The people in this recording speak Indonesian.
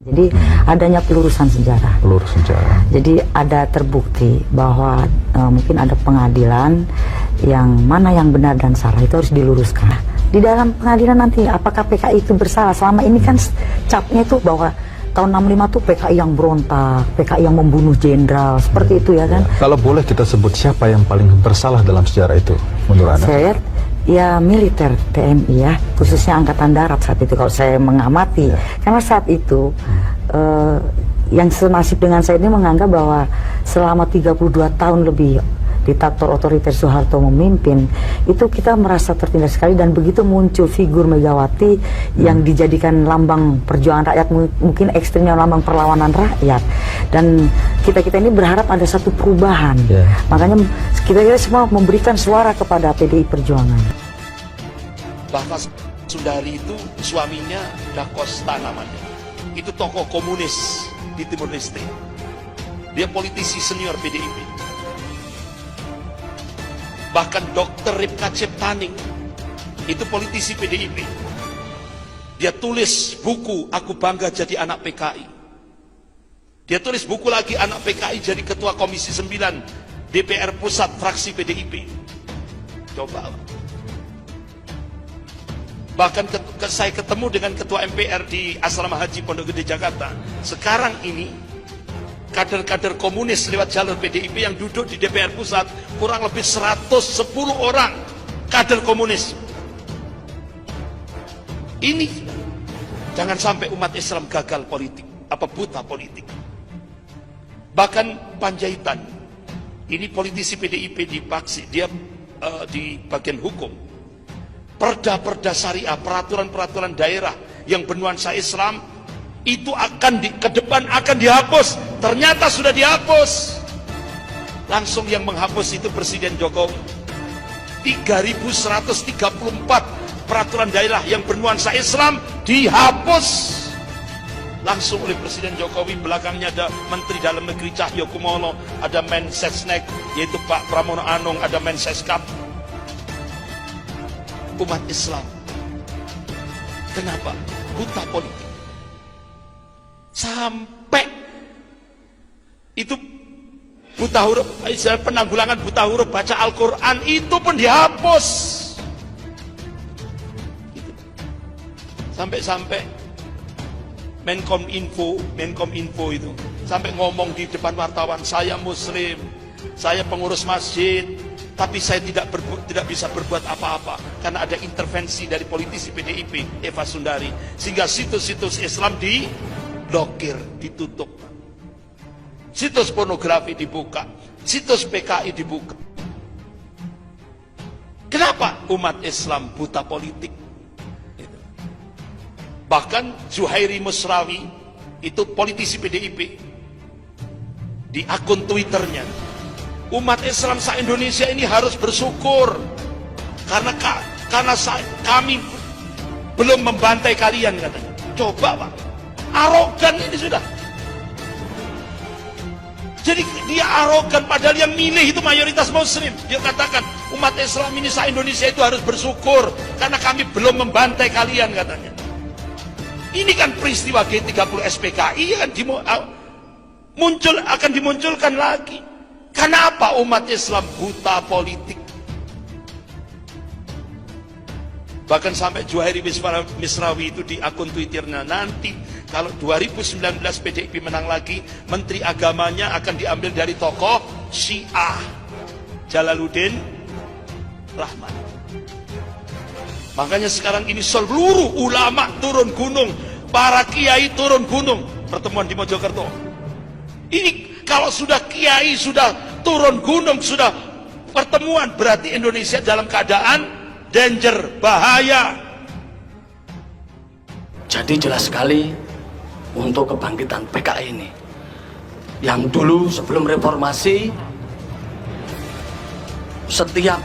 Jadi adanya pelurusan sejarah. Jadi ada terbukti bahwa mungkin ada pengadilan yang mana yang benar dan salah itu harus diluruskan. Di dalam pengadilan nanti apakah PKI itu bersalah? Selama ini kan capnya itu bahwa tahun 65 tuh PKI yang berontak, PKI yang membunuh jenderal, seperti itu ya kan? Kalau boleh kita sebut siapa yang paling bersalah dalam sejarah itu menurut Anda? Saya ya militer TNI ya, khususnya Angkatan Darat saat itu kalau saya mengamati. Karena saat itu yang senasib dengan saya ini menganggap bahwa selama 32 tahun lebih diktator otoriter Soeharto memimpin, itu kita merasa tertindas sekali, dan begitu muncul figur Megawati yang dijadikan lambang perjuangan rakyat, mungkin ekstrimnya lambang perlawanan rakyat, dan kita ini berharap ada satu perubahan. Makanya kita semua memberikan suara kepada PDI Perjuangan. Bahkan Sundari itu suaminya Da Costa namanya, itu tokoh komunis di Timur Leste, dia politisi senior PDIP. Bahkan Dr. Ripka Ciptaning itu politisi PDIP, dia tulis buku Aku Bangga Jadi Anak PKI. Dia tulis buku lagi Anak PKI Jadi Ketua Komisi 9 DPR Pusat fraksi PDIP. Coba. Bahkan saya ketemu dengan Ketua MPR di Asrama Haji Pondok Gede Jakarta. Sekarang ini kader-kader komunis lewat jalur PDIP yang duduk di DPR Pusat kurang lebih 110 orang kader komunis. Ini jangan sampai umat Islam gagal politik, apa buta politik. Bahkan Panjaitan, ini politisi PDIP di Paksi, dia di bagian hukum. Perda-perda syariah, peraturan-peraturan daerah yang bernuansa Islam itu ke depan akan dihapus. Ternyata sudah dihapus. Langsung yang menghapus itu Presiden Jokowi. 3.134 peraturan daerah yang bernuansa Islam dihapus langsung oleh Presiden Jokowi. Belakangnya ada Menteri Dalam Negeri Cahyo Kumolo, ada Mensesnek yaitu Pak Pramono Anung, ada Menseskap. Umat Islam kenapa buta politik? Sampai itu buta huruf, penanggulangan buta huruf baca Al-Quran itu pun dihapus. Sampai Menkom Info itu sampai ngomong di depan wartawan, saya Muslim, saya pengurus masjid, tapi saya tidak bisa berbuat apa-apa karena ada intervensi dari politisi PDIP Eva Sundari, sehingga situs-situs Islam diblokir, ditutup, situs pornografi dibuka, situs PKI dibuka. Kenapa umat Islam buta politik? Bahkan Zuhairi Musrawi itu politisi PDIP, di akun Twitternya, umat Islam se-Indonesia ini harus bersyukur karena kami belum membantai kalian, katanya. Coba Pak, arogan ini sudah. Jadi dia arogan padahal yang milih itu mayoritas Muslim. Dia katakan umat Islam ini se-Indonesia itu harus bersyukur karena kami belum membantai kalian, katanya. Ini kan peristiwa G30 SPKI akan dimunculkan lagi. Kenapa umat Islam buta politik? Bahkan sampai Zuhairi Misrawi itu di akun Twitternya, nanti kalau 2019 PDIP menang lagi, Menteri Agamanya akan diambil dari tokoh Syiah, Jalaluddin Rahman. Makanya sekarang ini seluruh ulama turun gunung, para kiai turun gunung, pertemuan di Mojokerto. Ini kalau sudah kiai sudah turun gunung, sudah pertemuan, berarti Indonesia dalam keadaan danger, bahaya. Jadi jelas sekali untuk kebangkitan PKI ini, yang dulu sebelum reformasi setiap